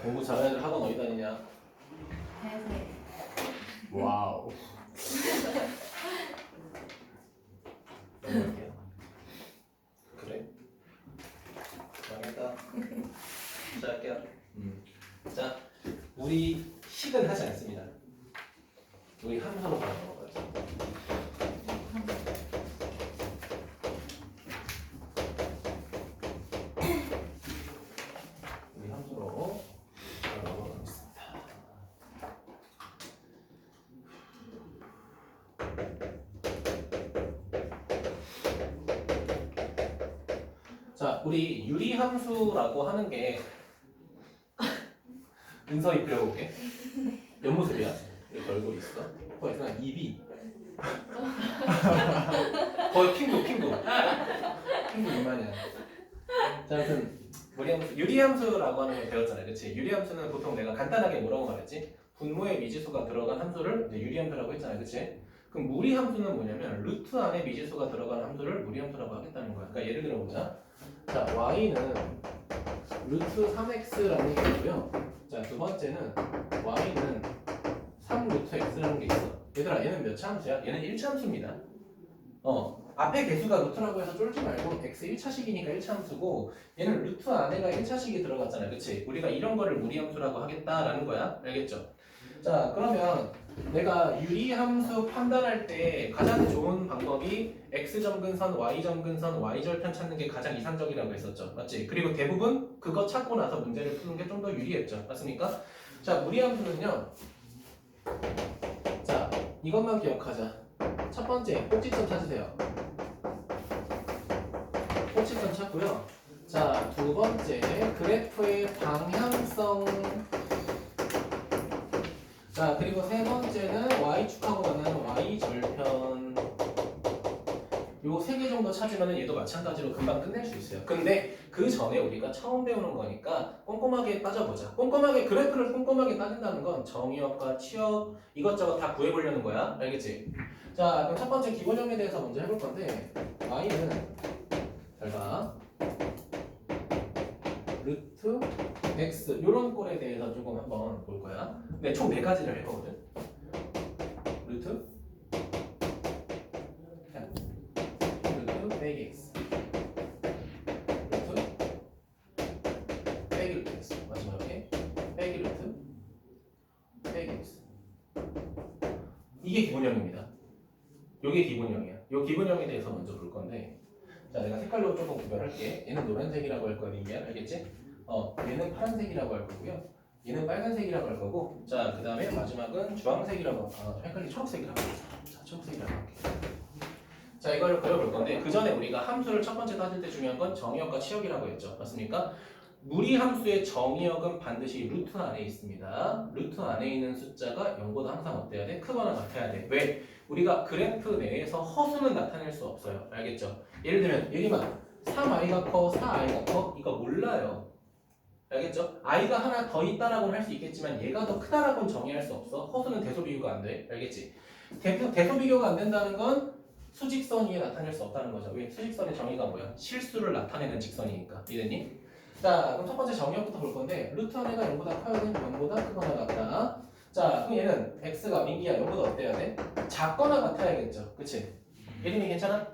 공부 잘하는 애들 학원 어디 다니냐? 해세. 와우. 넘어갈게요. 그래? 망했다. 자, 할게요. 자, 우리 식은 하지 않습니다. 우리 함수로 바로 넘어가죠. 우리 함수로 바로 넘어가겠습니다. 자, 우리 유리함수라고 하는 게 은서 입 그려볼게. 옆모습이야. 이렇게 얼굴이 있어. 거기서 입이 거의 핑구 핑구 입만이야. 자, 아무튼 유리함수라고 하는 걸 배웠잖아요. 그치? 유리함수는 보통 내가 간단하게 뭐라고 말했지? 분모에 미지수가 들어간 함수를 이제 유리함수라고 했잖아요. 그치? 그럼 무리함수는 뭐냐면 루트 안에 미지수가 들어간 함수를 무리함수라고 하겠다는 거야. 그러니까 예를 들어보자. 자, y는 루트 3x라는 게 있고요. 자, 두 번째는 y는 3 루트 x라는 게 있어. 얘들아, 얘는 몇 차 함수야? 얘는 1차 함수입니다. 앞에 개수가 루트라고 해서 쫄지 말고 x 1차식이니까 1차 함수고 얘는 루트 안에가 1차식이 들어갔잖아요. 그치? 우리가 이런 거를 무리함수라고 하겠다라는 거야. 알겠죠? 자, 그러면 내가 유리함수 판단할 때 가장 좋은 방법이 x점근선, y점근선, y절편 찾는 게 가장 이상적이라고 했었죠. 맞지? 그리고 대부분 그거 찾고 나서 문제를 푸는 게 좀 더 유리했죠. 맞습니까? 자, 무리함수는요. 자, 이것만 기억하자. 첫 번째, 꼭지점 찾으세요. 꼭지점 찾고요. 자, 두 번째, 그래프의 방향성. 자, 그리고 세 번째는 y축하고 만나는 y절편. 요 세 개 정도 찾으면 얘도 마찬가지로 금방 끝낼 수 있어요. 근데 그 전에 우리가 처음 배우는 거니까 꼼꼼하게 따져보자. 그래프를 꼼꼼하게 따진다는 건 정의역과 치역 이것저것 다 구해보려는 거야. 알겠지? 자, 그럼 첫 번째 기본형에 대해서 먼저 해볼 건데 y는 잘 봐. 루트 x 요런 꼴에 대해서 조금 한번 볼 거야. 근데 총 4가지를 할 거거든. 루트 빼기 x 루트 빼기 루트 x 마지막에 빼기 루트 빼기 x 이게 기본형입니다. 요게 기본형이야. 요 기본형에 대해서 먼저 볼 건데 자, 내가 색깔로 조금 구별할게. 얘는 노란색이라고 할 거니까 알겠지? 얘는 파란색이라고 할 거고요. 얘는 빨간색이라고 할 거고 자, 그 다음에 마지막은 주황색이라고 헷갈리 초록색이라고 할게요. 자, 초록색이라고 할게요. 자, 이걸 그려볼 건데 그 전에 우리가 함수를 첫 번째 따질 때 중요한 건 정의역과 치역이라고 했죠. 맞습니까? 무리함수의 정의역은 반드시 루트 안에 있습니다. 루트 안에 있는 숫자가 0보다 항상 어때야 돼? 크거나 같아야 돼. 왜? 우리가 그래프 내에서 허수는 나타낼 수 없어요. 알겠죠? 예를 들면 예림아 3i가 커, 4i가 커? 이거 몰라요. 알겠죠? i가 하나 더 있다라고는 할 수 있겠지만 얘가 더 크다라고는 정의할 수 없어. 허수는 대소 비교가 안 돼. 알겠지? 대소 비교가 안 된다는 건 수직선 위에 나타낼 수 없다는 거죠. 왜? 수직선의 정의가 뭐야? 실수를 나타내는 직선이니까. 이해됐니? 자, 그럼 첫 번째 정의역부터 볼 건데 루트 안에가 0보다 커야 돼? 0보다 크거나 같다. 자, 그럼 얘는 x가 민기야 0보다 어때야 돼? 작거나 같아야겠죠. 그치? 예림이 괜찮아?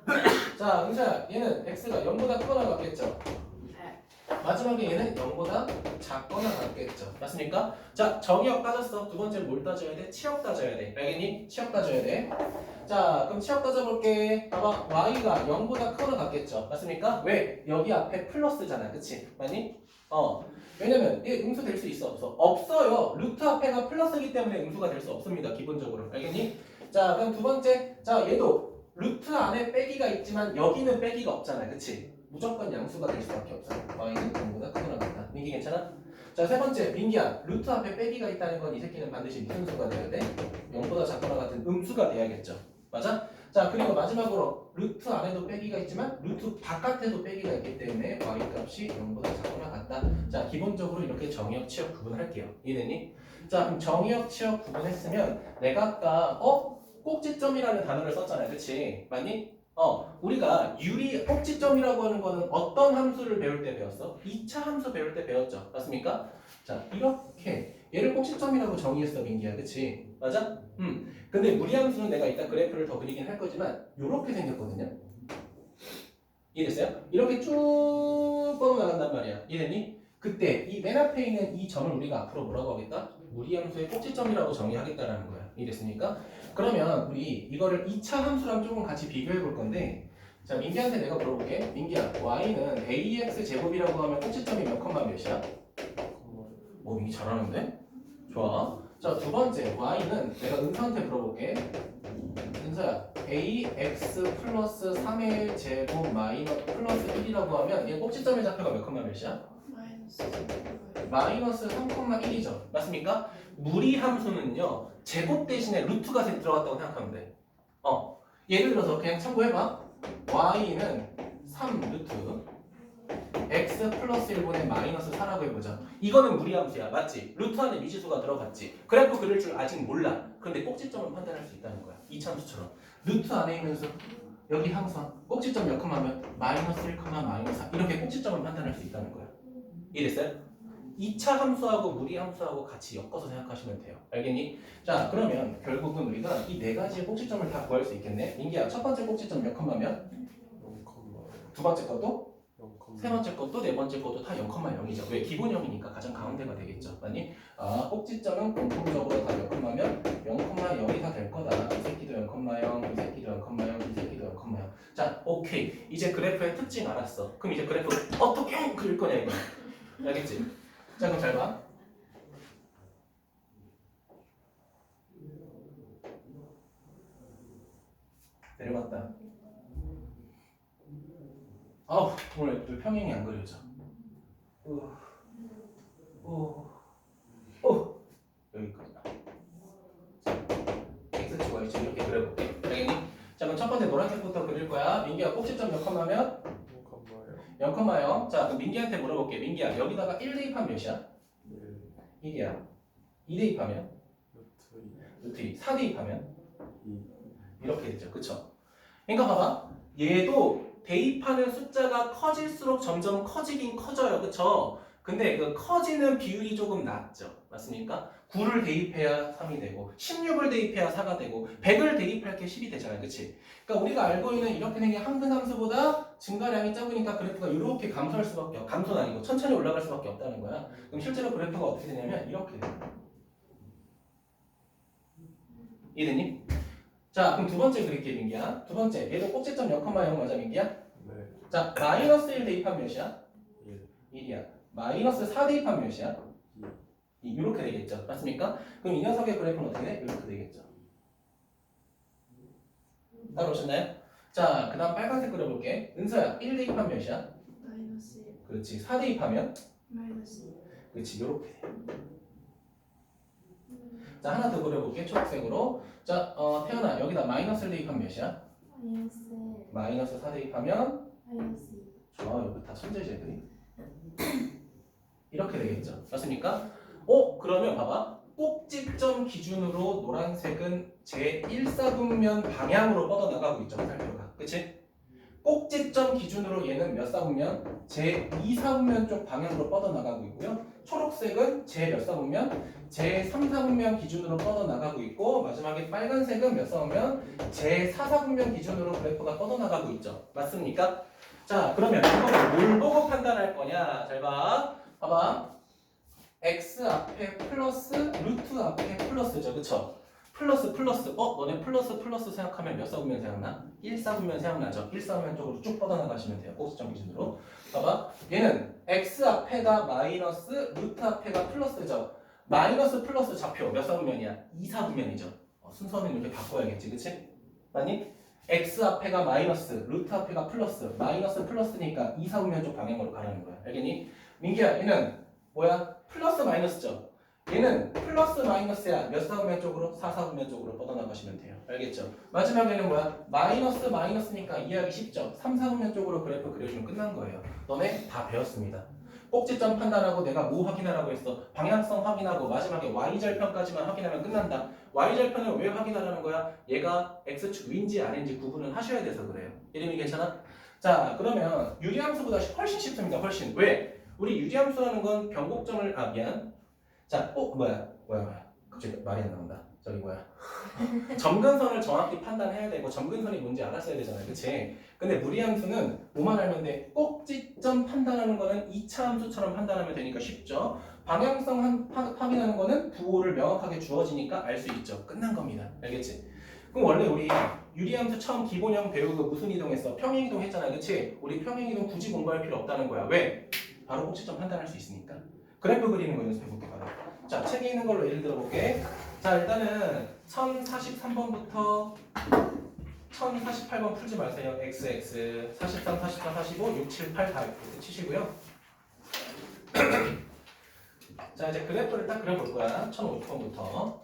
자, 은서야 얘는 x가 0보다 크거나 같겠죠? 마지막에 얘는 0보다 작거나 같겠죠. 맞습니까? 자, 정의역 따졌어. 두 번째는 뭘 따져야 돼? 치역 따져야 돼. 알겠니? 치역 따져야 돼. 자, 그럼 치역 따져볼게. 봐봐. y가 0보다 크거나 같겠죠. 맞습니까? 왜? 여기 앞에 플러스잖아. 그치? 맞니? 왜냐면 얘 음수 될 수 있어? 없어? 없어요. 루트 앞에가 플러스이기 때문에 음수가 될 수 없습니다. 기본적으로. 알겠니? 자, 그럼 두 번째. 자, 얘도 루트 안에 빼기가 있지만 여기는 빼기가 없잖아. 그치? 무조건 양수가 될 수밖에 없어. y는 0보다 크거나 같다. 민기 괜찮아? 자, 세 번째. 민기야. 루트 앞에 빼기가 있다는 건 이 새끼는 반드시 무슨 수가 돼야 돼? 0보다 작거나 같은 음수가 돼야겠죠. 맞아? 자, 그리고 마지막으로 루트 안에도 빼기가 있지만 루트 바깥에도 빼기가 있기 때문에 y 값이 0보다 작거나 같다. 자, 기본적으로 이렇게 정의역, 치역 구분할게요. 이해됐니? 자, 그럼 정의역, 치역 구분했으면 내가 아까 꼭지점이라는 단어를 썼잖아요. 그치? 맞니? 우리가 유리 꼭지점이라고 하는 거는 어떤 함수를 배울 때 배웠어? 2차 함수 배울 때 배웠죠. 맞습니까? 자, 이렇게 얘를 꼭지점이라고 정의했어, 민기야. 그치? 맞아? 근데 무리함수는 내가 이따 그래프를 더 그리긴 할 거지만 이렇게 생겼거든요. 이해됐어요? 이렇게 쭉 뻗어나간단 말이야. 이해됐니? 그때 이 맨 앞에 있는 이 점을 우리가 앞으로 뭐라고 하겠다? 무리함수의 꼭지점이라고 정의하겠다라는 거야. 이해됐습니까? 그러면 우리 이거를 2차 함수랑 조금 같이 비교해 볼 건데, 자, 민기한테 내가 물어볼게. 민기야, y는 ax 제곱이라고 하면 꼭지점이 몇 컴마 몇이야? 민기 잘하는데? 좋아. 자, 두 번째 y는 내가 은서한테 물어볼게. 은서야, ax 플러스 3의 제곱 마이너스 플러스 1이라고 하면 얘 꼭지점의 좌표가 몇 컴마 몇이야? 마이너스 3,1이죠. 맞습니까? 무리함수는요, 제곱 대신에 루트가 들어갔다고 생각하면 돼. 예를 들어서 그냥 참고해봐. y는 3 루트 x 플러스 1분의 마이너스 4라고 해보자. 이거는 무리함수야. 맞지? 루트 안에 미지수가 들어갔지. 그래프 그릴 줄 아직 몰라. 그런데 꼭지점을 판단할 수 있다는 거야. 이차함수처럼. 루트 안에 있는 수 여기 항상 꼭지점 몇 컴마면 마이너스 1, 마이너스 4 이렇게 꼭지점을 판단할 수 있다는 거야. 이해됐어요? 2차 함수하고 무리함수하고 같이 엮어서 생각하시면 돼요. 알겠니? 자, 그러면 결국은 우리가 이 네 가지의 꼭지점을 다 구할 수 있겠네. 민기야, 첫 번째 꼭지점 몇 컴마면? 0, 두 번째 것도? 0, 세 번째 것도 네 번째 것도 다 0,0이죠. 왜? 기본형이니까 가장 가운데가 되겠죠. 맞니? 꼭지점은 공통적으로 다 몇 컴마면 0,0이 다 될 거다. 이 새끼도 0,0, 이 새끼도 0,0, 이 새끼도 0,0. 자, 오케이. 이제 그래프의 특징 알았어. 그럼 이제 그래프 어떻게 그릴 거냐 이거. 알겠지? 자, 그럼 잘 봐. 내려갔다. 오늘 또 평행이 안 그려져. 여기까지. x축 y축 이렇게 그려볼게. 알겠니? 자, 그럼 첫 번째 노란색부터 그릴 거야. 민기야, 꼭지점 몇 컴마면? 0,0. 자, 그럼 민기한테 물어볼게. 민기야, 여기다가 1 대입하면 몇이야? 1이야. 2 대입하면? 루트 2. 4 대입하면? 2. 이렇게 되죠. 그쵸? 그러니까 봐봐. 얘도 대입하는 숫자가 커질수록 점점 커지긴 커져요. 그쵸? 근데 그 커지는 비율이 조금 낮죠. 맞습니까? 9를 대입해야 3이 되고 16을 대입해야 4가 되고 100을 대입할 게 10이 되잖아요. 그치? 그러니까 우리가 알고 있는 이렇게 생긴 함수보다 증가량이 적으니까 그래프가 이렇게 감소할 수밖에 감소는 아니고 천천히 올라갈 수밖에 없다는 거야. 그럼 실제로 그래프가 어떻게 되냐면 이렇게 돼요. 이해되니? 자, 그럼 두 번째 그릴게, 민기야. 두 번째, 얘도 꼭지점 0,0 맞아, 민기야? 네. 자, 마이너스 1 대입하면 몇이야? 1. 1이야. 마이너스 4 대입하면 몇이야? 2. 이렇게 되겠죠. 맞습니까? 그럼 이 녀석의 그래프는 어떻게 돼? 이렇게 되겠죠. 따라오셨나요? 자, 그 다음 빨간색 그려볼게. 은서야, 1 대입하면 몇이야? 마이너스 1, 그렇지. 4 대입하면? 마이너스 2, 그렇지. 이렇게 돼. 자, 하나 더 그려볼게. 초록색으로. 자, 태연아, 여기다 마이너스 1 대입하면 몇이야? 마이너스 1, 마이너스 4 대입하면? 마이너스 2. 좋아, 여기 다 천재제들이. 이렇게 되겠죠. 맞습니까? 그러면 봐봐. 꼭지점 기준으로 노란색은 제1사분면 방향으로 뻗어나가고 있죠. 화살표가. 그치? 꼭지점 기준으로 얘는 몇 사분면? 제2사분면 쪽 방향으로 뻗어나가고 있고요. 초록색은 제 몇 사분면? 제3사분면 기준으로 뻗어나가고 있고 마지막에 빨간색은 몇 사분면? 제4사분면 기준으로 그래프가 뻗어나가고 있죠. 맞습니까? 자, 그러면 이거를 뭘 보고 판단할 거냐? 잘 봐. 봐봐. x 앞에 플러스 루트 앞에 플러스죠. 그쵸? 플러스 너네 플러스 생각하면 몇 사분면 생각나? 1사분면 생각나죠? 1사분면 쪽으로 쭉 뻗어나가시면 돼요. 꼭지점 기준으로. 봐봐. 얘는 x 앞에가 마이너스 루트 앞에가 플러스죠. 마이너스 플러스 좌표 몇 사분면이야? 2사분면이죠. 순서는 이렇게 바꿔야겠지. 그치? 맞니? x 앞에가 마이너스 루트 앞에가 플러스 마이너스 플러스니까 2사분면 쪽 방향으로 가라는 거야. 알겠니? 민기야, 얘는 뭐야? 플러스 마이너스죠. 얘는 플러스 마이너스야. 몇 사분면 쪽으로? 4사분면 쪽으로 뻗어나가시면 돼요. 알겠죠? 마지막에는 뭐야? 마이너스니까 이해하기 쉽죠? 3사분면 쪽으로 그래프 그려주면 끝난 거예요. 너네 다 배웠습니다. 꼭지점 판단하고 내가 뭐 확인하라고 했어? 방향성 확인하고 마지막에 y절편까지만 확인하면 끝난다. y절편을 왜 확인하라는 거야? 얘가 x축 위인지 아닌지 구분을 하셔야 돼서 그래요. 이름이 괜찮아? 자, 그러면 유리함수보다 훨씬 쉽습니다. 훨씬. 왜? 우리 유리함수라는 건 변곡점을 미안. 자, 뭐야. 갑자기 말이 안 나온다. 저기 뭐야. 점근선을 정확히 판단해야 되고 점근선이 뭔지 알았어야 되잖아요. 그치? 근데 무리함수는 뭐만 알면 돼? 꼭지점 판단하는 거는 2차 함수처럼 판단하면 되니까 쉽죠. 방향성 확인하는 거는 부호를 명확하게 주어지니까 알 수 있죠. 끝난 겁니다. 알겠지? 그럼 원래 우리 유리함수 처음 기본형 배우고 무슨 이동했어? 평행이동 했잖아요. 그치? 우리 평행이동 굳이 공부할 필요 없다는 거야. 왜? 바로 꼭지점 판단할 수 있으니까. 그래프 그리는 거 연습해볼게 바로. 자, 책에 있는 걸로 예를 들어볼게. 자, 일단은 1043번부터 1048번 풀지 마세요. XX 43, 44, 45, 6, 7, 8 다 이렇게 치시고요. 자, 이제 그래프를 딱 그려볼 거야. 1050번부터.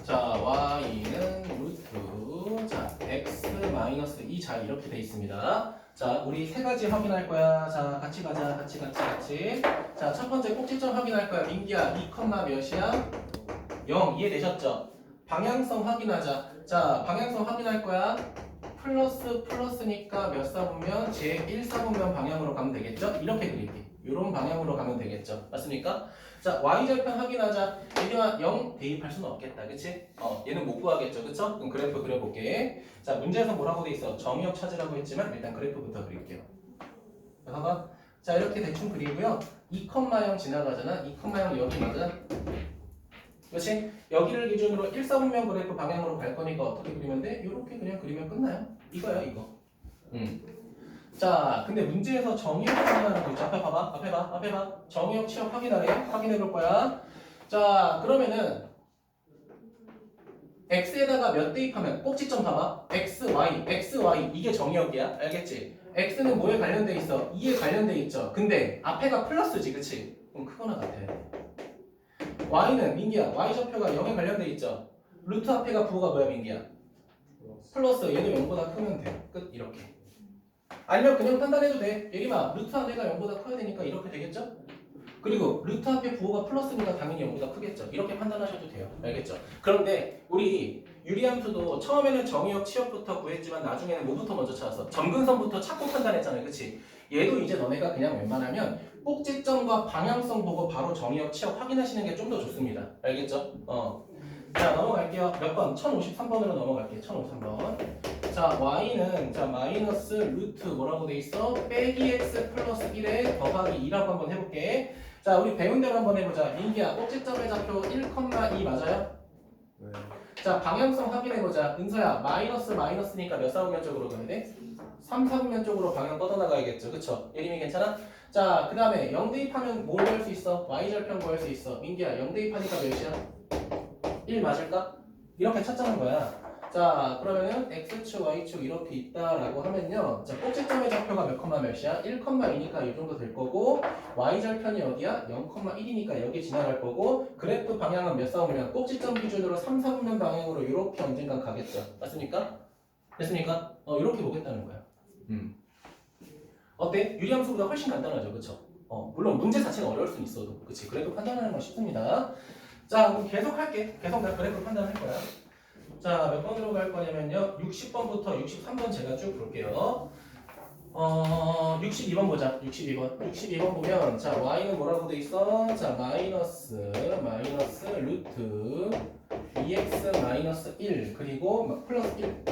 자, y는 루트, 자, x 마이너스 2, 자, 이렇게 돼 있습니다. 자, 우리 세 가지 확인할 거야. 자, 같이 가자. 같이. 자, 첫 번째 꼭지점 확인할 거야. 민기야, 2, 몇이야? 0. 이해되셨죠? 방향성 확인하자. 자, 방향성 확인할 거야. 플러스니까 몇 사분면 제 1사분면 방향으로 가면 되겠죠? 이렇게 그릴게. 이런 방향으로 가면 되겠죠? 맞습니까? 자, y절편 확인하자. 얘가 0 대입할 수는 없겠다. 그치? 얘는 못 구하겠죠. 그쵸? 그럼 그래프 그려볼게. 자, 문제에서 뭐라고 돼 있어? 정의역 찾으라고 했지만 일단 그래프부터 그릴게요. 봐봐. 자, 이렇게 대충 그리고요. 2,0 지나가잖아. 2,0 여기 맞아? 그렇지? 여기를 기준으로 1사분면 그래프 방향으로 갈 거니까 어떻게 그리면 돼? 이렇게 그냥 그리면 끝나요. 이거야, 이거. 자, 근데 문제에서 정의역 확인하는 거 있죠. 앞에 봐. 정의역 취업 확인해 볼 거야. 자, 그러면은 x에다가 몇 대입하면 꼭지점 봐봐. xy 이게 정의역이야. 알겠지? x는 뭐에 관련돼 있어? 2에 관련돼 있죠. 근데 앞에가 플러스지, 그치? 그럼 크거나 같아야 돼. y는 민기야, y좌표가 0에 관련돼 있죠. 루트 앞에가 부호가 뭐야, 민기야? 플러스. 얘도 0보다 크면 돼. 끝. 이렇게. 아니면 그냥 판단해도 돼. 여기 봐. 루트 안에가 0보다 커야 되니까 이렇게 되겠죠? 그리고 루트 앞에 부호가 플러스니까 당연히 0보다 크겠죠. 이렇게 판단하셔도 돼요. 알겠죠? 그런데 우리 유리함수도 처음에는 정의역 취업부터 구했지만 나중에는 뭐부터 먼저 찾았어? 점근선부터 찾고 판단했잖아요. 그치? 얘도 이제 너네가 그냥 웬만하면 꼭지점과 방향성 보고 바로 정의역 취업 확인하시는 게 좀 더 좋습니다. 알겠죠? 자, 넘어갈게요. 몇 번? 1053번으로 넘어갈게요. 1053번. 자, y는 자 마이너스 루트 뭐라고 돼 있어? 빼기 x 플러스 1에 더하기 2라고 한번 해볼게. 자, 우리 배운 대로 한번 해보자. 민기야, 꼭지점의 좌표 1,2 맞아요? 네. 자, 방향성 확인해보자. 은서야, 마이너스니까 몇 사분면 쪽으로 가야 돼? 3, 4분면 쪽으로 방향 뻗어나가야겠죠. 그쵸? 예림이 괜찮아? 자, 그 다음에 0 대입하면 뭘 구할 수 있어? y절편 구할 수 있어. 민기야, 0 대입하니까 몇이야? 1 맞을까? 이렇게 찾자는 거야. 자, 그러면은 x축, y축 이렇게 있다라고 하면요. 자, 꼭지점의 좌표가 몇 컴마 몇이야? 1,2니까 이 정도 될 거고, y절편이 어디야? 0,1이니까 여기 지나갈 거고, 그래프 방향은 몇 사분면? 꼭지점 기준으로 3, 4분면 방향으로 이렇게 언젠간 가겠죠. 맞습니까? 됐습니까? 이렇게 보겠다는 거야. 어때? 유리함수보다 훨씬 간단하죠, 그쵸? 물론 문제 자체가 어려울 수는 있어도, 그치? 그래도 판단하는 건 쉽습니다. 자, 그럼 계속 할게. 계속 나 그래프 판단할 거야. 자, 몇 번으로 갈 거냐면요. 60번부터 63번 제가 쭉 볼게요. 62번 보자. 62번 보면, 자, y는 뭐라고 돼 있어? 자, 마이너스 루트 2x 마이너스 1 그리고 플러스 1.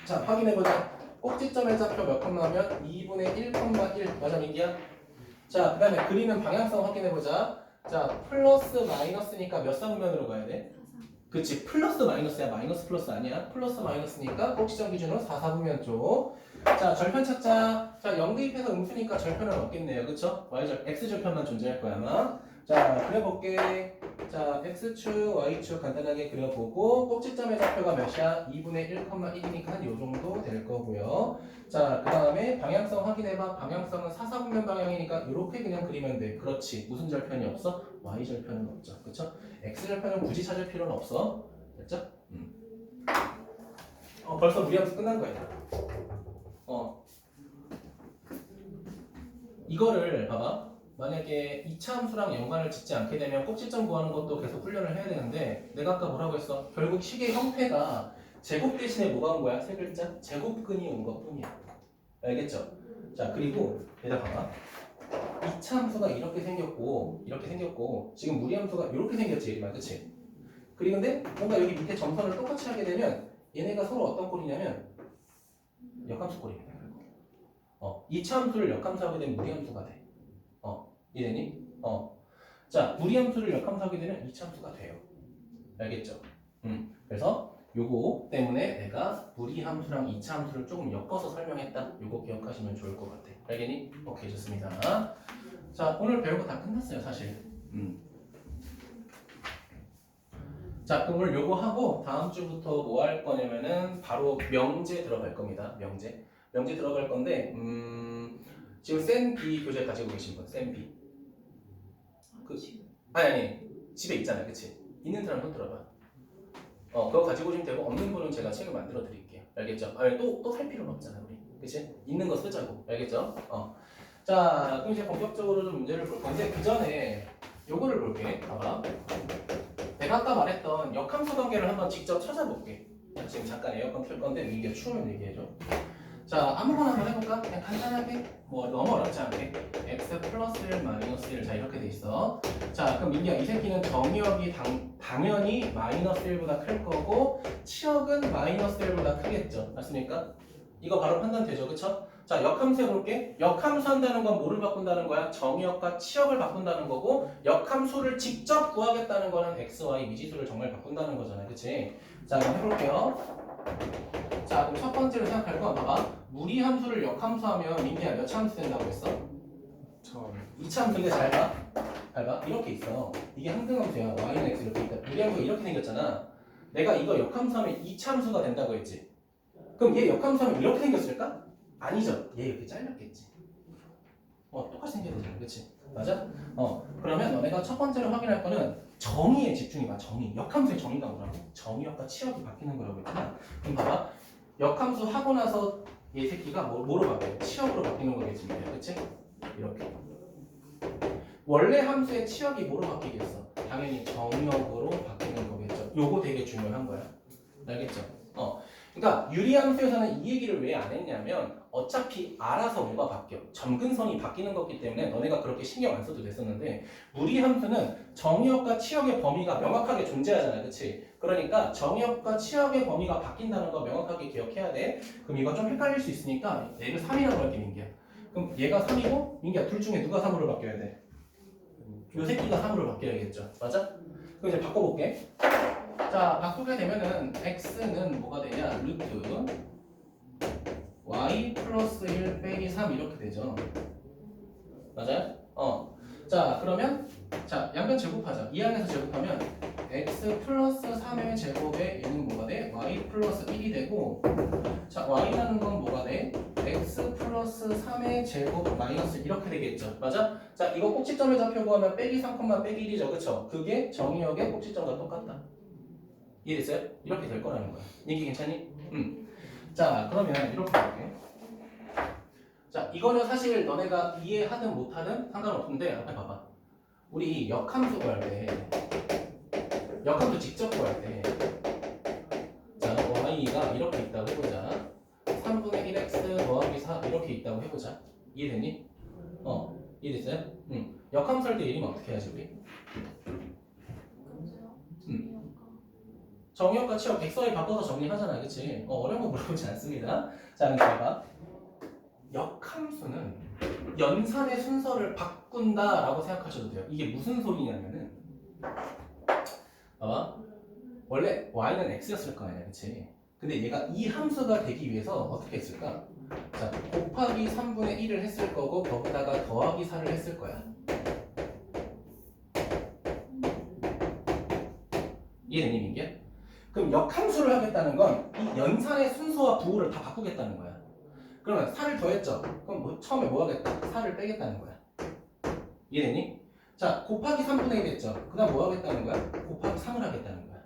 자, 확인해보자. 꼭지점의 좌표 몇 컴마면 2분의 1,1 맞아, 민기야? 자, 그 다음에 그리는 방향성 확인해보자. 자, 플러스 마이너스니까 몇 사분면으로 가야 돼? 그치, 플러스 마이너스야. 마이너스 플러스 아니야. 플러스 마이너스니까 꼭지점 기준으로 4, 4분면 쪽. 자, 절편 찾자. 자, 0 대입해서 음수니까 절편은 없겠네요. 그쵸? x절편만 존재할 거야 아마. 자, 그려볼게. 자, x축, y축 간단하게 그려보고 꼭지점의 좌표가 몇이야? 2분의 1,1이니까 요 정도 될 거고요. 자, 그 다음에 방향성 확인해봐. 방향성은 4, 4분면 방향이니까 이렇게 그냥 그리면 돼. 그렇지. 무슨 절편이 없어? y절편은 없죠. 그쵸? x절편은 굳이 찾을 필요는 없어. 됐죠? 벌써 우리한테 끝난 거야. 이거를 봐봐. 만약에 2차 함수랑 연관을 짓지 않게 되면 꼭지점 구하는 것도 계속 훈련을 해야 되는데 내가 아까 뭐라고 했어? 결국 식의 형태가 제곱 대신에 뭐가 온 거야? 세 글자? 제곱근이 온 것뿐이야. 알겠죠? 자, 그리고 얘들아 봐봐. 2차 함수가 이렇게 생겼고 지금 무리 함수가 이렇게 생겼지, 얘들아, 그치? 그리고 근데 뭔가 여기 밑에 점선을 똑같이 하게 되면 얘네가 서로 어떤 꼴이냐면 역함수 꼴입니다. 2차 함수를 역함수하게 되면 무리 함수가 돼. 이해되니? 자, 무리 함수를 역함수하게 되면 2차 함수가 돼요. 알겠죠? 그래서 요거 때문에 내가 무리 함수랑 2차 함수를 조금 엮어서 설명했다. 요거 기억하시면 좋을 것 같아. 알겠니? 오케이, 좋습니다. 자, 오늘 별거 다 끝났어요, 사실. 자, 그럼 오늘 요거 하고 다음 주부터 뭐 할 거냐면은 바로 명제 들어갈 겁니다. 명제 들어갈 건데 지금 센 B 교재 가지고 계신 분, 센 B. 아니 집에 있잖아요, 그치? 있는 사람 손 들어봐. 그거 가지고 오시면 되고 없는 분은 제가 책을 만들어 드릴게요. 알겠죠? 아니 또 살 필요는 없잖아, 우리. 그치? 있는 거 쓰자고. 알겠죠? 자, 그럼 이제 본격적으로 좀 문제를 볼 건데 그 전에 요거를 볼게. 봐봐. 내가 아까 말했던 역함수 관계를 한번 직접 찾아볼게. 지금 잠깐 에어컨 틀 건데 민기가 추우면 얘기해줘. 자, 아무거나 한번 해볼까? 그냥 간단하게, 뭐 너무 어렵지 않게. x 플러스 1 마이너스 1. 자, 이렇게 돼 있어. 자, 그럼 민기야, 이 새끼는 정의역이 당연히 마이너스 1보다 클 거고 치역은 마이너스 1보다 크겠죠. 맞습니까? 이거 바로 판단되죠, 그쵸? 자, 역함수 해볼게. 역함수 한다는 건 뭐를 바꾼다는 거야? 정의역과 치역을 바꾼다는 거고 역함수를 직접 구하겠다는 거는 x, y 미지수를 정말 바꾼다는 거잖아요, 그치? 자, 그럼 해볼게요. 자, 그럼 첫 번째로 생각할 건 봐봐. 무리 함수를 역함수하면 민기야 몇 차 함수 된다고 했어? 2차 함수인데 잘 봐. 이렇게 있어. 이게 항등함수야. y는 x 이렇게 있다. 무리 함수가 이렇게 생겼잖아. 내가 이거 역함수하면 2차 함수가 된다고 했지. 그럼 얘 역함수하면 이렇게 생겼을까? 아니죠. 얘 이렇게 잘렸겠지. 똑같이 생겨야 되잖아, 그치? 맞아? 그러면 너네가 첫 번째로 확인할 거는 정의에 집중해봐. 정의. 역함수의 정의가 뭐라고? 정의역과 치역이 바뀌는 거라고 했잖아. 그럼 봐봐. 역함수 하고 나서 얘 새끼가 뭐로 바뀌어요? 치역으로 바뀌는 거겠지, 그치? 이렇게. 원래 함수의 치역이 뭐로 바뀌겠어? 당연히 정의역으로 바뀌는 거겠죠. 요거 되게 중요한 거야. 알겠죠? 그러니까 유리함수에서는 이 얘기를 왜 안 했냐면 어차피 알아서 뭐가 바뀌어. 점근선이 바뀌는 거기 때문에 너네가 그렇게 신경 안 써도 됐었는데 무리함수는 정의역과 치역의 범위가 명확하게 존재하잖아, 그치? 그러니까 정의역과 치역의 범위가 바뀐다는 거 명확하게 기억해야 돼. 그럼 이거 좀 헷갈릴 수 있으니까 얘를 3이라고 할게, 민기야. 그럼 얘가 3이고 민기야, 둘 중에 누가 3으로 바뀌어야 돼? 요 새끼가 3으로 바뀌어야겠죠. 맞아? 그럼 이제 바꿔볼게. 자, 바꾸게 되면은 x는 뭐가 되냐? 루트 y 플러스 1 빼기 3 이렇게 되죠. 맞아요? 자, 그러면 자, 양변 제곱하자. 이 안에서 제곱하면 x 플러스 3의 제곱에 얘는 뭐가 돼? y 플러스 1이 되고, 자, y라는 건 뭐가 돼? x 플러스 3의 제곱 마이너스 이렇게 되겠죠. 맞아? 자, 이거 꼭지점에 좌표 구하면 빼기 3, 빼기 1이죠. 그쵸? 그게 정의역의 꼭지점과 똑같다. 이해됐어요? 이렇게 될 거라는 거야. 얘기 괜찮니? 자, 그러면 이렇게 할게. 자, 이거는 사실 너네가 이해하든 못하든 상관없는데 앞에 봐봐. 우리 역함수 구할 때, 역함수 직접 구할 때, 자, y가 이렇게 있다고 해보자. 3분의 1x 더하기 4 이렇게 있다고 해보자. 이해됐니? 이해됐어요? 역함수 할 때 이름은 어떻게 해야지 우리? 정의역과 치역 xy 바꿔서 정리하잖아, 그치? 어려운 거 물어보지 않습니다. 자, 그럼 봐봐. 역함수는 연산의 순서를 바꾼다라고 생각하셔도 돼요. 이게 무슨 소리냐면은, 봐봐. 원래 y는 x였을 거 아니야, 그치? 근데 얘가 이 함수가 되기 위해서 어떻게 했을까? 자, 곱하기 3분의 1을 했을 거고 거기다가 더하기 4를 했을 거야. 이해되니, 민기야? 그럼 역함수를 하겠다는 건 이 연산의 순서와 부호를 다 바꾸겠다는 거야. 그러면 4를 더했죠? 그럼 처음에 뭐 하겠다? 4를 빼겠다는 거야. 이해되니? 자, 곱하기 3분의 1 했죠? 그 다음 뭐 하겠다는 거야? 곱하기 3을 하겠다는 거야.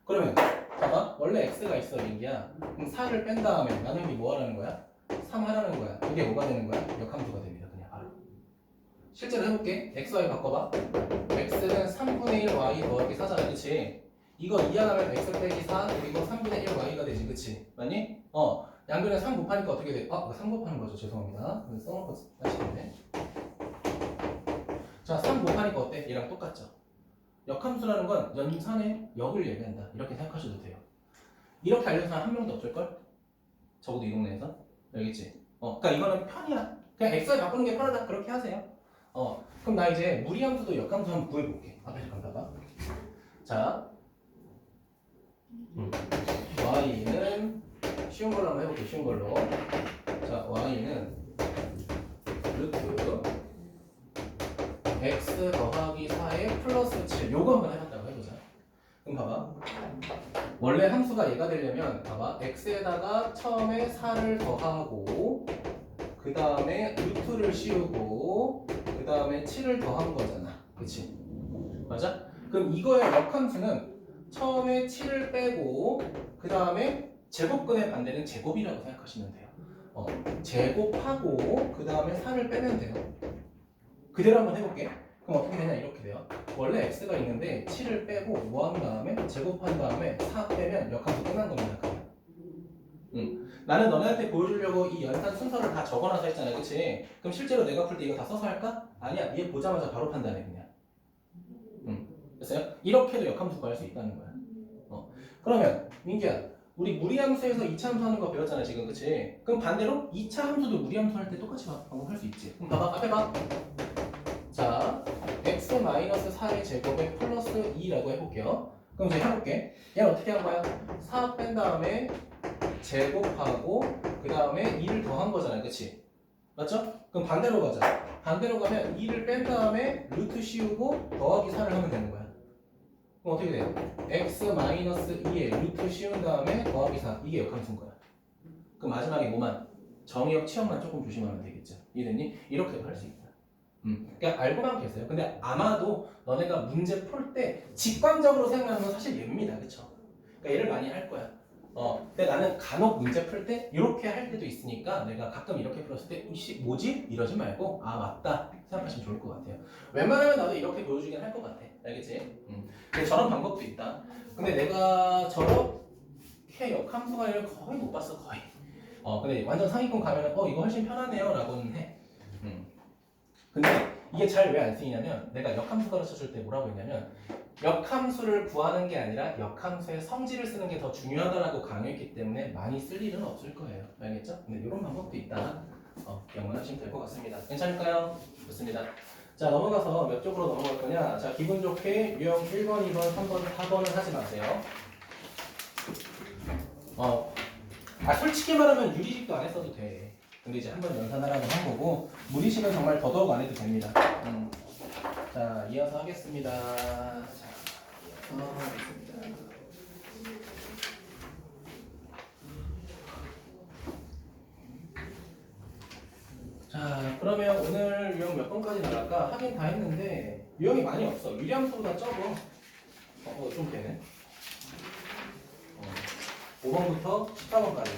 그러면 봐봐. 원래 x가 있어, 민기야. 그럼 4를 뺀 다음에 나누기 뭐 하라는 거야? 3 하라는 거야. 이게 뭐가 되는 거야? 역함수가 됩니다. 그냥 바로. 실제로 해볼게. xy 바꿔봐. x는 3분의 1 y 더하기 4잖아, 그치? 이거 이하하면 x 빼기 4 그리고 3분의 1 y가 되지, 그치? 맞니? 양변에 3 곱하니까 어떻게 돼? 이거 3 곱하는 거죠, 죄송합니다. 써놓고 하시겠네. 자, 3 곱하니까 어때? 얘랑 똑같죠? 역함수라는 건 연산의 역을 얘기한다, 이렇게 생각하셔도 돼요. 이렇게 알려준 사람 한 명도 없을걸? 적어도 이 동네에서. 알겠지? 그러니까 이거는 편이야. 그냥 x를 바꾸는 게 편하다, 그렇게 하세요. 그럼 나 이제 무리함수도 역함수 한번 구해볼게. 앞에 잠깐 봐봐. 자, y는 쉬운 걸로 한번 해볼게. 쉬운 걸로. 자, y는 루트 x 더하기 4에 플러스 7. 요거 한번 해봤다고 해보자. 그럼 봐봐. 원래 함수가 얘가 되려면 봐봐. x에다가 처음에 4를 더하고 그 다음에 루트를 씌우고 그 다음에 7을 더한 거잖아. 그치? 맞아? 그럼 이거의 역함수는 처음에 7을 빼고 그 다음에 제곱근의 반대는 제곱이라고 생각하시면 돼요. 제곱하고 그 다음에 4를 빼면 돼요. 그대로 한번 해볼게. 그럼 어떻게 되냐, 이렇게 돼요. 원래 x가 있는데 7을 빼고 뭐 한 다음에 제곱한 다음에 4 빼면 역함수 끝난 겁니다. 나는 너네한테 보여주려고 이 연산 순서를 다 적어놔서 했잖아, 그치? 그럼 실제로 내가 풀 때 이거 다 써서 할까? 아니야, 얘 보자마자 바로 판단해 그냥. 됐어요? 이렇게도 역함수 구할 수 있다는 거야. 그러면 민기야, 우리 무리함수에서 2차 함수 하는 거 배웠잖아 지금, 그치? 그럼 반대로 2차 함수도 무리함수 할 때 똑같이 방법할 수 있지. 그럼 봐봐, 앞에 봐. 자, x-4의 제곱에 플러스 2라고 해볼게요. 그럼 이제 해볼게. 얘는 어떻게 한 거야? 4 뺀 다음에 제곱하고 그 다음에 2를 더한 거잖아요, 그치? 맞죠? 그럼 반대로 가자. 반대로 가면 2를 뺀 다음에 루트 씌우고 더하기 4를 하면 되는 거야. 그럼 어떻게 돼요? x-2에 루트 씌운 다음에 더하기 4. 이게 역함수인 거야. 그럼 마지막에 뭐만? 정의역, 치역만 조금 조심하면 되겠죠. 이해됐니? 이렇게도 할 수 있다. 그러니까 알고만 계세요. 근데 아마도 너네가 문제 풀 때 직관적으로 생각하는 건 사실 얘입니다. 그쵸? 그러니까 얘를 많이 할 거야. 근데 나는 간혹 문제 풀 때 이렇게 할 때도 있으니까 내가 가끔 이렇게 풀었을 때 뭐지? 이러지 말고 아 맞다 생각하시면 좋을 것 같아요. 웬만하면 나도 이렇게 보여주긴 할 것 같아. 알겠지? 근데 저런 방법도 있다. 근데 내가 저렇게 역함수가 아니라 거의 못 봤어, 거의. 근데 완전 상위권 가면은 이거 훨씬 편하네요 라고는 해. 근데 이게 잘 왜 안 쓰이냐면 내가 역함수 가르쳐줄 때 뭐라고 했냐면 역함수를 구하는 게 아니라 역함수의 성질을 쓰는 게 더 중요하다라고 강요했기 때문에 많이 쓸 일은 없을 거예요. 알겠죠? 근데 이런 방법도 있다. 영원하시면 될 것 같습니다. 괜찮을까요? 좋습니다. 자, 넘어가서 몇 쪽으로 넘어갈 거냐? 자, 기분 좋게 유형 1번, 2번, 3번, 4번은 하지 마세요. 솔직히 말하면 유리식도 안 했어도 돼. 근데 이제 한번 연산하라고 한 거고 무리식은 정말 더더욱 안 해도 됩니다. 자, 이어서 하겠습니다. 자, 이어서 하겠습니다. 자, 그러면 오늘 유형 몇 번까지 나갈까? 하긴 다 했는데 유형이 많이 없어. 유리함수보다 적어. 좀 되네. 5번부터 14번까지.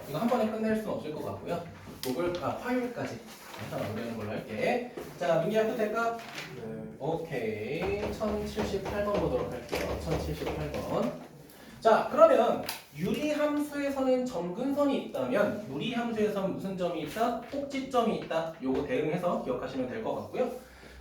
이거 한 번에 끝낼 수는 없을 것 같고요. 화요일까지 해서 마무리하는 걸로 할게. 자, 민기 학교 될까? 네. 오케이. 1078번 보도록 할게요. 1078번. 자, 그러면 유리함수에서는 점근선이 있다면 무리함수에서는 무슨 점이 있다? 꼭지점이 있다. 요거 대응해서 기억하시면 될 것 같고요.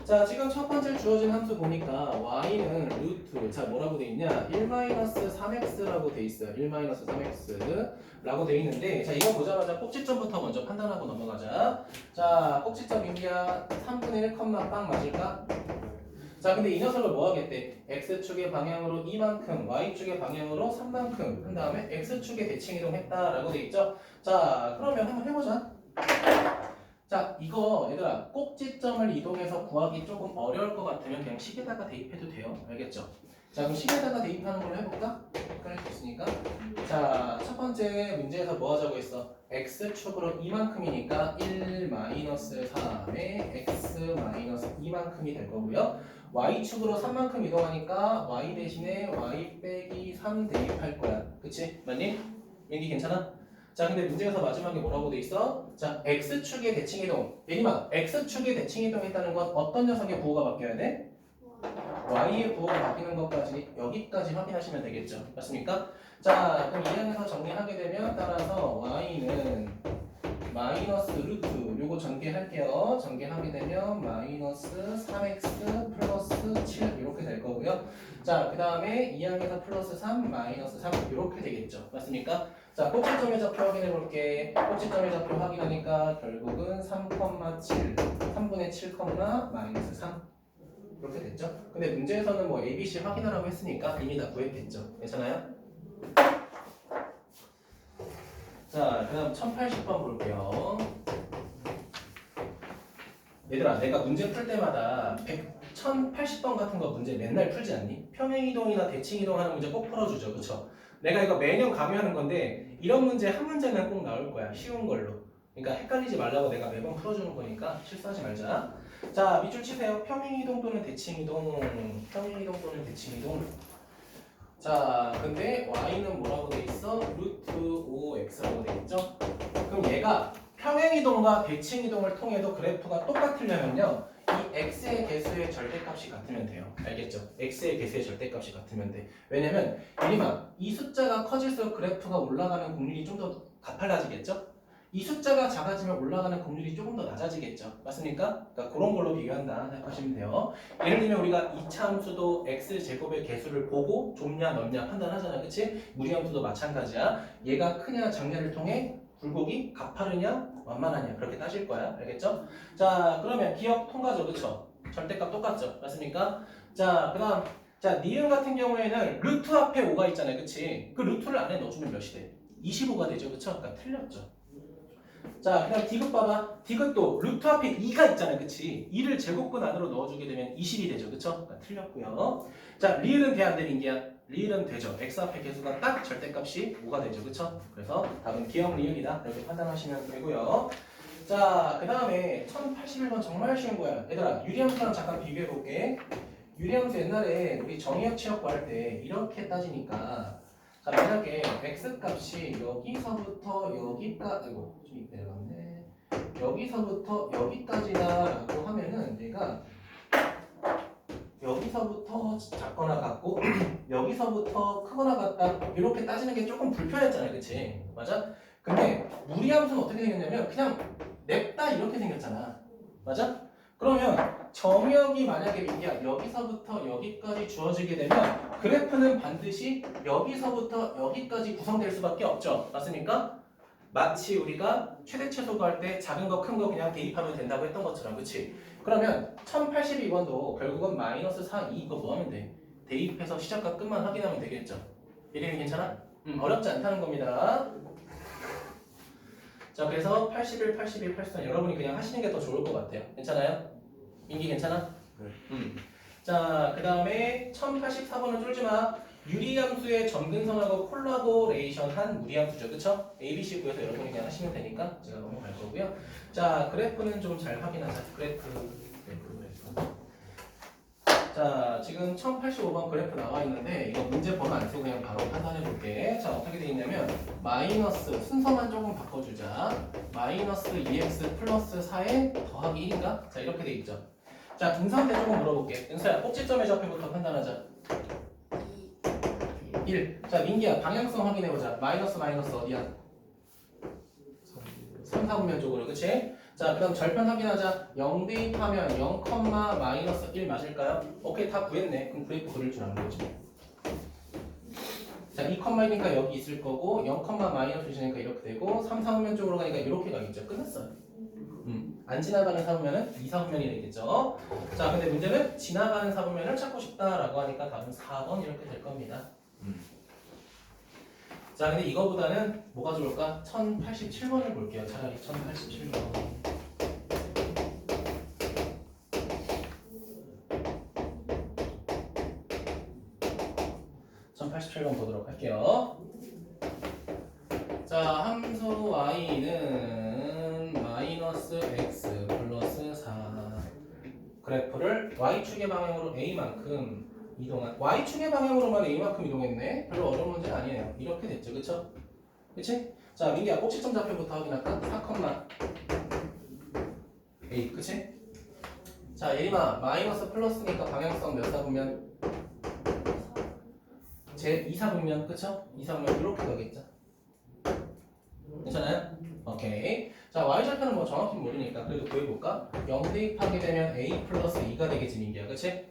자, 지금 첫 번째 주어진 함수 보니까 y는 루트, 자 뭐라고 돼 있냐? 1-3x라고 돼 있어요. 1-3x라고 돼 있는데, 자 이거 보자마자 꼭지점부터 먼저 판단하고 넘어가자. 자, 꼭지점 인기야 3분의 1, 빵 맞을까? 자, 근데 이 녀석을 뭐 하겠대? x축의 방향으로 2만큼, y축의 방향으로 3만큼 한 다음에 x축에 대칭 이동했다라고 돼 있죠? 자, 그러면 한번 해보자. 자, 이거 얘들아 꼭지점을 이동해서 구하기 조금 어려울 것 같으면 그냥 식에다가 대입해도 돼요. 알겠죠? 자, 그럼 식에다가 대입하는 걸로 해볼까? 헷갈릴 수 있으니까. 자, 첫 번째 문제에서 뭐 하자고 했어? x축으로 2만큼이니까 1-3의 x-2만큼이 될 거고요. y축으로 3만큼 이동하니까 y 대신에 y 빼기 3 대입할 거야. 그치? 맞니? 민기 괜찮아? 자, 근데 문제에서 마지막에 뭐라고 돼 있어? 자, x축의 대칭이동. 예림아, x축의 대칭이동했다는 건 어떤 녀석의 부호가 바뀌어야 돼? y의 부호가 바뀌는 것까지 여기까지 확인하시면 되겠죠. 맞습니까? 자, 그럼 이 항에서 정리하게 되면 따라서 y는 마이너스 루트 요거 전개할게요. 전개하게 되면 마이너스 3x 플러스 7 이렇게 될 거고요. 자, 그 다음에 2항에서 플러스 3 마이너스 3 이렇게 되겠죠. 맞습니까? 자, 꼭지점의 좌표 확인해 볼게. 꼭지점의 좌표 확인하니까 결국은 3,7 3분의 7, 마이너스 3 이렇게 됐죠. 근데 문제에서는 뭐 A, B, C 확인하라고 했으니까 이미 다 구했겠죠. 괜찮아요? 자, 그 다음 1080번 볼게요. 얘들아, 내가 문제 풀 때마다 1080번 같은 거 문제 맨날 풀지 않니? 평행이동이나 대칭이동 하는 문제 꼭 풀어주죠. 그쵸? 내가 이거 매년 강의하는 건데 이런 문제 한 문제는 꼭 나올 거야. 쉬운 걸로. 그러니까 헷갈리지 말라고 내가 매번 풀어주는 거니까 실수하지 말자. 자, 밑줄 치세요. 평행이동 또는 대칭이동. 평행이동 또는 대칭이동. 자, 근데 y는 뭐라고 돼 있어? 루트 5x라고 돼 있죠? 그럼 얘가 평행이동과 대칭이동을 통해도 그래프가 똑같으려면요, 이 x의 개수의 절대값이 같으면 돼요. 알겠죠? x의 개수의 절대값이 같으면 돼. 왜냐면 예림아, 이 숫자가 커질수록 그래프가 올라가는 곡률이 좀 더 가팔라지겠죠? 이 숫자가 작아지면 올라가는 곡률이 조금 더 낮아지겠죠. 맞습니까? 그러니까 그런 걸로 비교한다 생각하시면 돼요. 예를 들면 우리가 이차함수도 x제곱의 개수를 보고 좁냐 넓냐 판단하잖아. 그치? 무리함수도 마찬가지야. 얘가 크냐 작냐를 통해 굴곡이 가파르냐 완만하냐 그렇게 따질 거야. 알겠죠? 자, 그러면 기억 통과죠. 그쵸? 절대값 똑같죠. 맞습니까? 자, 그 다음 자, 니은 같은 경우에는 루트 앞에 5가 있잖아요. 그치? 그 루트를 안에 넣어주면 몇이 돼? 25가 되죠. 그쵸? 그러니까 틀렸죠. 자, 그 다음 디귿 봐봐. 디귿도 루트 앞에 2가 있잖아요. 그치? 2를 제곱근 안으로 넣어주게 되면 20이 되죠. 그쵸? 그러니까 틀렸고요. 자, 리을은 돼 안 돼, 민기야? 리을은 되죠. x 앞에 개수가 딱 절대값이 5가 되죠. 그쵸? 그래서 답은 기억 리을이다. 이렇게 판단하시면 되고요. 자, 그 다음에 1081번 정말 쉬운 거야. 얘들아, 유리함수랑 잠깐 비교해볼게. 유리함수 옛날에 우리 정의역 취업 구할 때 이렇게 따지니까 자, 만약에 x 값이 여기서부터 여기까지, 아이고, 좀 내려갔네. 여기서부터 여기까지다라고 하면은 얘가 여기서부터 작거나 같고 여기서부터 크거나 같다 이렇게 따지는 게 조금 불편했잖아요, 그치? 맞아? 근데 무리함수는 어떻게 생겼냐면 그냥 냅다 이렇게 생겼잖아, 맞아? 그러면 정역이 만약에 민기야 여기서부터 여기까지 주어지게 되면 그래프는 반드시 여기서부터 여기까지 구성될 수밖에 없죠. 맞습니까? 마치 우리가 최대 최소 구할 때 작은 거 큰 거 그냥 대입하면 된다고 했던 것처럼. 그치? 그러면 1082번도 결국은 마이너스 4, 2 이거 뭐 하면 돼? 대입해서 시작과 끝만 확인하면 되겠죠. 이름이 괜찮아? 어렵지 않다는 겁니다. 자, 그래서 81, 82, 83 여러분이 그냥 하시는 게 더 좋을 것 같아요. 괜찮아요? 민기 괜찮아? 네. 자, 그 다음에 1084번은 쫄지 마. 유리함수의 점근성하고 콜라보레이션한 무리함수죠. 그쵸? ABC 구에서 여러분이 그냥 하시면 되니까 제가 넘어갈 거고요. 자, 그래프는 좀 잘 확인하자. 그래프. 자, 지금 1085번 그래프 나와 있는데 이거 문제 번호 안 쓰고 그냥 바로 판단해 볼게. 자, 어떻게 돼 있냐면 마이너스 순서만 조금 바꿔주자. 마이너스 2x 플러스 4에 더하기 1인가? 자, 이렇게 돼 있죠. 자, 분산대 조금 물어볼게. 은서야, 꼭지점의 좌표부터 판단하자. 1. 자, 민기야, 방향성 확인해보자. 마이너스 어디야? 3, 4분면 쪽으로, 그치? 자, 그 다음 절편 확인하자. 0 대입하면 0, 마이너스 1 맞을까요? 오케이, 다 구했네. 그럼 그래프 그릴 줄 아는 거지. 자, 2,1이니까 여기 있을 거고 0, 마이너스 1이니까 이렇게 되고 3, 4분면 쪽으로 가니까 이렇게 가겠죠. 끝났어요. 안 지나가는 사분면은 2, 4분면이 되겠죠. 자, 근데 문제는 지나가는 사분면을 찾고 싶다라고 하니까 답은 4번 이렇게 될 겁니다. 자, 근데 이거보다는 뭐가 좋을까? 1087번을 볼게요. 차라리 1087번. 보도록 할게요. 자, 함수 y는 마이너스 x 플러스 4 그래프를 y축의 방향으로 a만큼 이동한 y축의 방향으로만 a만큼 이동했네. 별로 어려운 문제는 아니에요. 이렇게 됐죠, 그쵸? 그치? 자, 민기야 꼭지점 좌표부터 확인할까? 4,A 그치? 자, 예림아 마이너스 플러스니까 방향성 몇 사분면? 제 2사분면 그쵸? 2사분면 이렇게 가겠죠? 괜찮아요? 오케이. 자, y절편은 뭐 정확히 모르니까 그래도 구해볼까? 0 대입하게 되면 a 플러스 2가 되겠지 민기야 그치?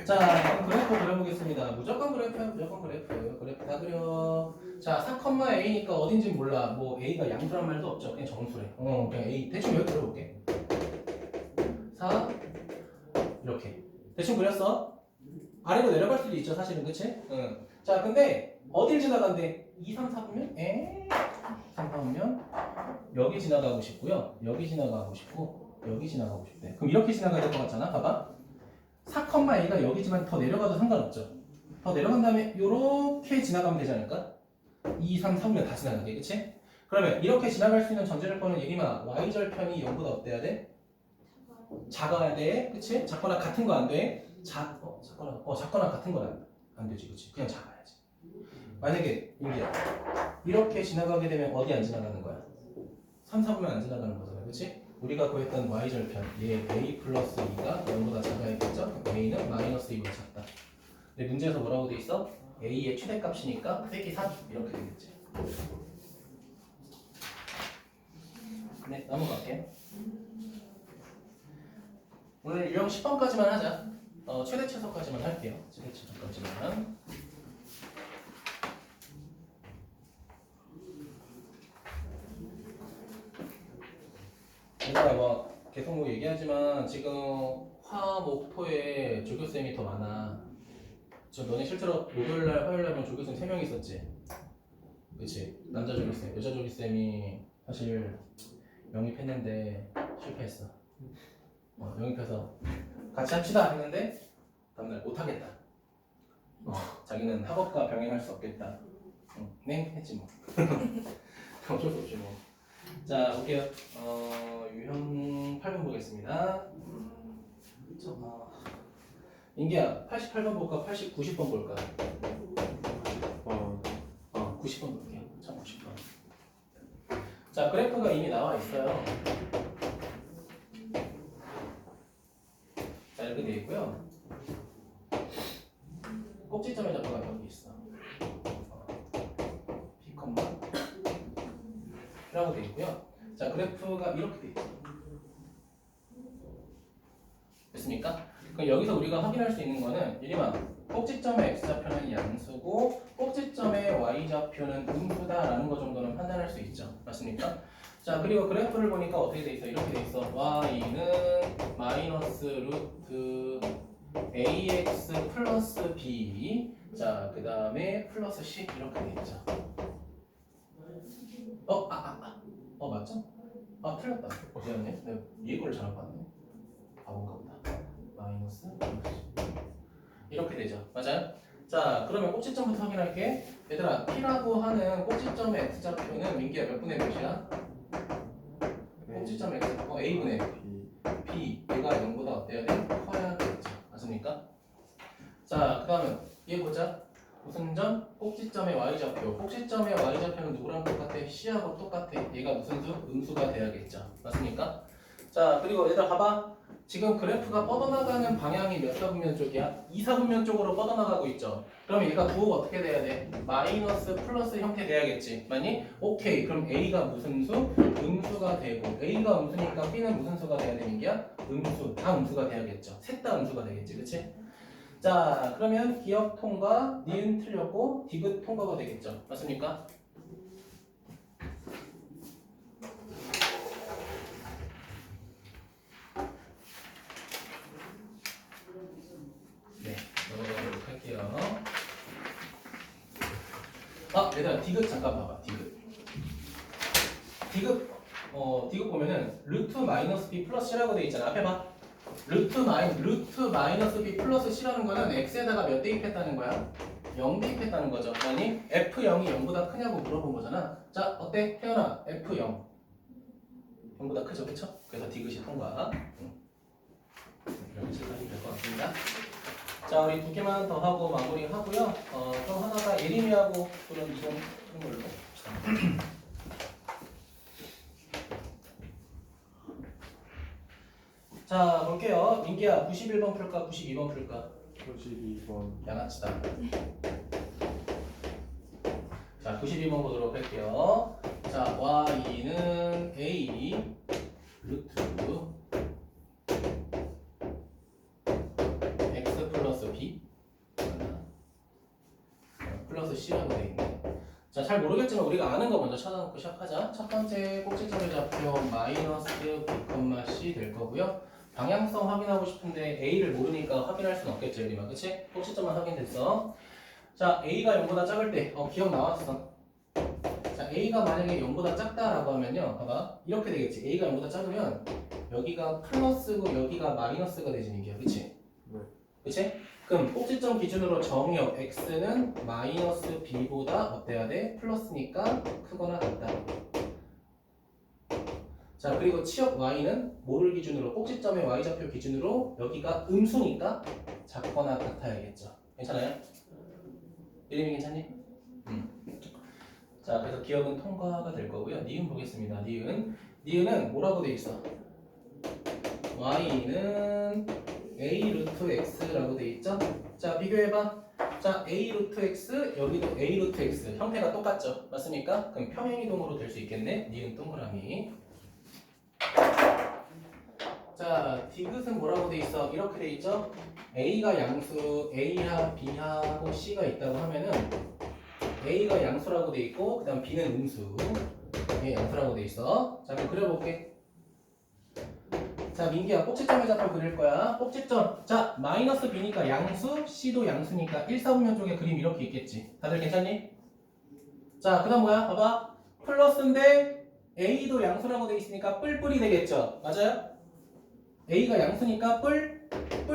자, 그럼 그래프 그려보겠습니다. 무조건 그래프야, 무조건 그래프. 그래프 다 그려. 자, 4,a니까 어딘지 몰라. 뭐 a가 양수란 말도 없죠. 그냥 정수래. 그냥 a 대충 여기 그려볼게. 4 이렇게 대충 그렸어. 아래로 내려갈 수도 있죠, 사실은 그치? 응. 자, 근데 어딜 지나간대? 2, 3, 4분면? 3, 4분면 여기 지나가고 싶고요. 여기 지나가고 싶고 여기 지나가고 싶대. 그럼 이렇게 지나가야 될 것 같잖아. 봐봐. 4,a가 여기지만 더 내려가도 상관없죠. 더 내려간 다음에 이렇게 지나가면 되지 않을까? 2, 3, 4분면 다 지나가게, 그치? 그러면 이렇게 지나갈 수 있는 전제조건은 예림아 y절편이 0보다 어때야 돼? 작아야 돼, 그치? 작거나 같은 거 안 돼? 작거나 같은 건 안 되지, 그치? 그냥 작아야지. 만약에 민기야 이렇게 지나가게 되면 어디 안 지나가는 거야? 3, 4분면 안 지나가는 거잖아, 그치? 우리가 구했던 y절편 얘 a 플러스 2가 0보다 작아야겠죠? a는 마이너스 2보다 작다. 근데 문제에서 뭐라고 돼 있어? a의 최대값이니까 빼기 3 이렇게 되겠지. 네, 넘어갈게요. 오늘 유형 10번까지만 하자. 최대 최소까지만 할게요. 최대 최소까지만. 얘들아 뭐 계속 뭐 얘기하지만 지금 화, 목, 토에 조교쌤이 더 많아. 너네 실제로 목요일날, 화요일날 조교쌤 3명 있었지? 그치? 남자 조교쌤, 여자 조교쌤이 사실 영입했는데 실패했어. 영입해서 같이 합시다 했는데 다음날 못하겠다. 자기는 학업과 병행할 수 없겠다. 네? 했지 뭐. 어쩔 수 없지 뭐. 자, 볼게요. 유형 8번 보겠습니다. 인기야, 88번 볼까? 90번 볼까? 90번 볼게요. 90번. 자, 그래프가 이미 나와 있어요. 자, 이렇게 되어 있고요. 꼭지점의 좌표가 여기 있어. P, 라고 되어 있고요. 자, 그래프가 이렇게 되어 있어요. 됐습니까? 그럼 여기서 우리가 확인할 수 있는 거는 예림아, 꼭지점의 x좌표는 양수고 꼭지점의 y좌표는 음수다라는 거 정도는 판단할 수 있죠. 맞습니까? 자, 그리고 그래프를 보니까 어떻게 돼 있어? 이렇게 돼 있어. y는 마이너스 루트 ax 플러스 b, 자, 그 다음에 플러스 c 이렇게 돼 있죠. 맞죠? 틀렸다. 미안해. 내가 이해를 잘못 봤네. 바본가 보다. 마이너스 이렇게 되죠. 맞아요? 자, 그러면 꼭지점부터 확인할게. 얘들아, P라고 하는 꼭지점의 x좌표는 민기야 몇 분의 몇이야? 꼭지점 x, a분의 b. 얘가 0보다 어때야 돼? 커야 되겠죠. 맞습니까? 자, 그 다음에 얘 보자. 무슨 점? 꼭지점의 y좌표. 꼭지점의 y좌표는 누구랑 똑같아? c하고 똑같아. 얘가 무슨 수? 음수가 돼야겠죠. 맞습니까? 자, 그리고 얘들아 봐봐. 지금 그래프가 뻗어나가는 방향이 몇 사분면 쪽이야? 2사분면 쪽으로 뻗어나가고 있죠. 그럼 얘가 부호가 어떻게 돼야 돼? 마이너스 플러스 형태 돼야겠지. 맞니? 오케이. 그럼 A가 무슨 수? 음수가 되고 A가 음수니까 B는 무슨 수가 돼야 되는 게야? 음수. 다 음수가 돼야겠죠. 셋 다 음수가 되겠지. 그치? 자, 그러면 기억 통과, 니은 틀렸고 디귿 통과가 되겠죠. 맞습니까? 네, 넘어가도록 할게요. 얘들아, 디귿 잠깐 봐봐. 디귿 보면은 루트 마이너스 b 플러스 c라고 돼 있잖아. 앞에 봐. 루트 마이너스 b 플러스 c라는 거는 x에다가 몇 대입했다는 거야? 0 대입했다는 거죠. 아니 f0이 0보다 크냐고 물어본 거잖아. 자, 어때? 태연아, f0 0보다 크죠, 그쵸? 그래서 디귿이 통과. 이렇게 생각이 될 것 같습니다. 자, 우리 두 개만 더 하고 마무리 하고요. 또 하나가 예림이하고 그런 이동 하는 걸로. 자, 볼게요. 민기야, 91번 풀까? 92번 풀까? 92번. 양아치다. 자, 92번 보도록 할게요. 자, y는 a 루트 x 플러스 b 플러스 c라고 돼 있네. 자, 잘 모르겠지만 우리가 아는 거 먼저 찾아놓고 시작하자. 첫 번째 꼭지점의 좌표 마이너스 b, c 될 거고요. 방향성 확인하고 싶은데 a를 모르니까 확인할 수는 없겠죠, 여기만. 그치? 꼭지점만 확인됐어. 자, a가 0보다 작을 때, 기억 나왔어. 자, a가 만약에 0보다 작다라고 하면요, 봐봐, 이렇게 되겠지. a가 0보다 작으면 여기가 플러스고 여기가 마이너스가 되지, 민기야. 그치? 네. 그치? 그럼 꼭지점 기준으로 정역 x는 마이너스 b보다 어때야 돼? 플러스니까 크거나 같다. 자, 그리고 치역 y는 뭐를 기준으로, 꼭지점의 y좌표 기준으로 여기가 음수니까 작거나 같아야겠죠. 괜찮아요? 이름이 괜찮니? 자, 그래서 기억은 통과가 될 거고요. 니은 보겠습니다. 니은은 뭐라고 돼 있어? y는 a 루트 x라고 돼 있죠? 자, 비교해봐. 자, a 루트 x, 여기도 a 루트 x. 형태가 똑같죠? 맞습니까? 그럼 평행이동으로 될 수 있겠네. 니은 동그라미. 자, 디귿은 뭐라고 돼 있어? 이렇게 돼 있죠? a가 양수, a하, b하고 c가 있다고 하면은 a가 양수라고 돼 있고, 그 다음 b는 음수. 예, 양수라고 돼 있어. 자, 그럼 그려볼게. 자, 민기야, 꼭지점의 좌표 그릴 거야. 꼭지점. 자, 마이너스 b니까 양수, c도 양수니까 1사분면 쪽에 그림 이렇게 있겠지. 다들 괜찮니? 자, 그 다음 뭐야? 봐봐. 플러스인데 a도 양수라고 돼 있으니까 뿔뿔이 되겠죠. 맞아요? a가 양수니까 뿔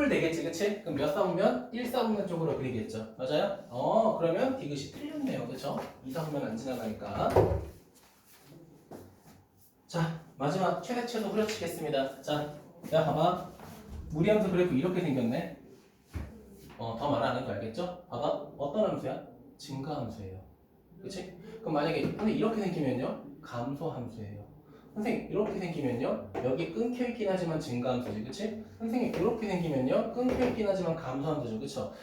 되겠지, 그치? 그럼 몇 사분면? 1사분면 쪽으로 그리겠죠. 맞아요? 그러면 디귿이 틀렸네요. 그쵸? 2사분면 안 지나가니까. 자, 마지막 최대치도 후려치겠습니다. 자, 야, 봐봐. 무리함수 그래프 이렇게 생겼네. 더 말하는 거 알겠죠? 봐봐. 어떤 함수야? 증가함수예요. 그치? 그럼 만약에 근데 이렇게 생기면요? 감소함수예요. 선생님 이렇게 생기면요? 여기 끊겨있긴 하지만 증가함수지. 그치? 선생님 이렇게 생기면요? 끊겨있긴 하지만 감소함수죠. 그쵸?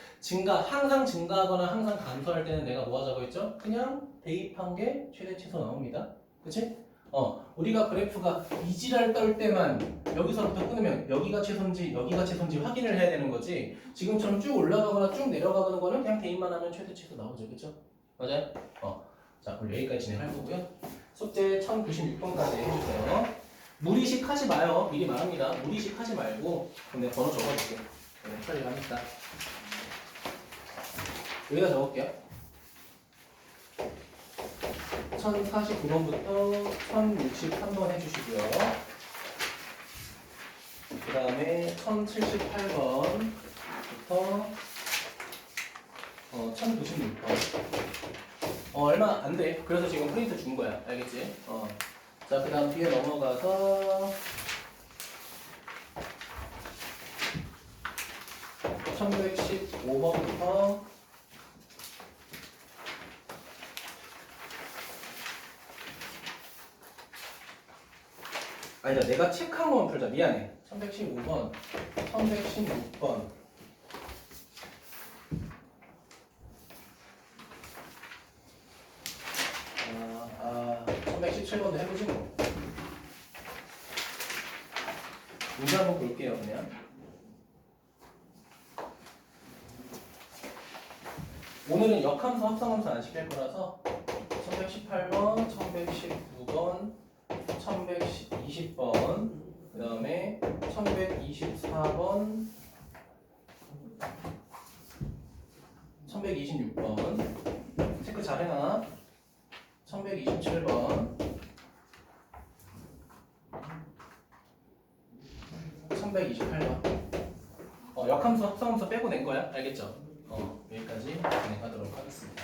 항상 증가하거나 항상 감소할 때는 내가 뭐 하자고 했죠? 그냥 대입한 게 최대 최소 나옵니다. 그치? 우리가 그래프가 이지랄 떨 때만 여기서부터 끊으면 여기가 최소인지 여기가 최소인지 확인을 해야 되는 거지. 지금처럼 쭉 올라가거나 쭉 내려가는 거는 그냥 대입만 하면 최대 최소 나오죠. 그쵸? 맞아요? 자, 그럼 여기까지 진행할 거고요. 숙제 1096번까지 해주세요. 무리식 하지 마요. 미리 말합니다. 무리식 하지 말고. 그럼 내가 번호 적어줄게. 헷갈리게 하니까. 여기다 적을게요. 1049번부터 1063번 해주시고요. 그 다음에 1078번부터 1096번. 얼마 안 돼. 그래서 지금 프린트 준 거야. 알겠지? 자, 그 다음 뒤에 넘어가서 1115번부터 아니다, 내가 체크한 거만 풀자. 미안해. 1115번, 1116번. 1117번도 해보지 뭐. 문제 한번 볼게요, 그냥. 오늘은 역함수, 합성함수 안 시킬 거라서 1118번, 1119번, 1120번, 그 다음에 1124번, 1126번 체크 잘 해놔. 1127번, 1128번. 역함수, 합성함수 빼고 낸 거야. 알겠죠? 여기까지 진행하도록 하겠습니다.